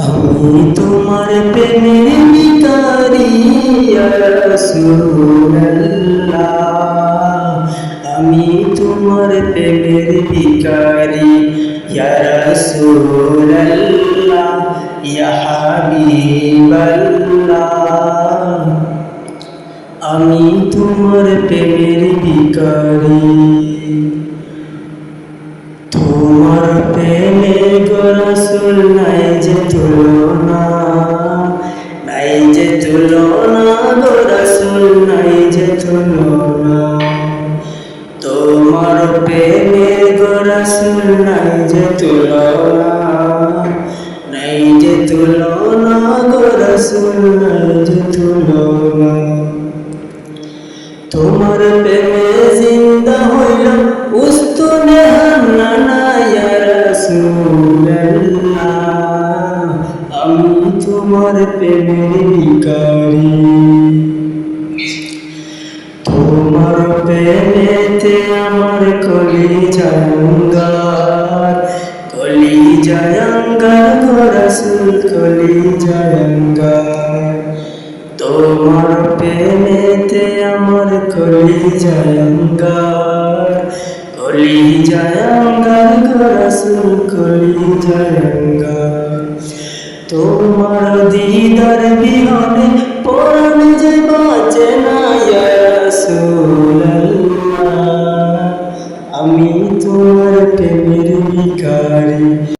আমি তোমার প্রেমের ভিখারি ইয়া রাসূলুল্লাহ, আমি তোমার প্রেমের ভিখারি ইয়া রাসূলুল্লাহ, ইয়া হাবিবাল্লাহ, আমি তোমার প্রেমের ভিখারি। তোমার প্রেমে গো রাসূল নাই যে তুলনা, নাই যে তুলনা গো রাসূল, নাই যে তুলনা। তোমার প্রেমে গো রাসূল নাই যে তুলনা, নাই যে তুলনা গো রাসূল, নাই যে তুলনা। তোমার প্রেমে জিন্দা হইল উস্তুনে হান্নানা ইয়া রাসূলুল্লাহ, আমি তোমার প্রেমের ভিখারি। তোমার প্রেমেতে আমার কলিজা অঙ্গার, কলিজা অঙ্গার গো রাসূল, কলিজা অঙ্গার। তোমার প্রেমেতে আমার কলিজা অঙ্গার, কলিজা অঙ্গার গো রাসূল, কলিজা অঙ্গার। তোমার দিদার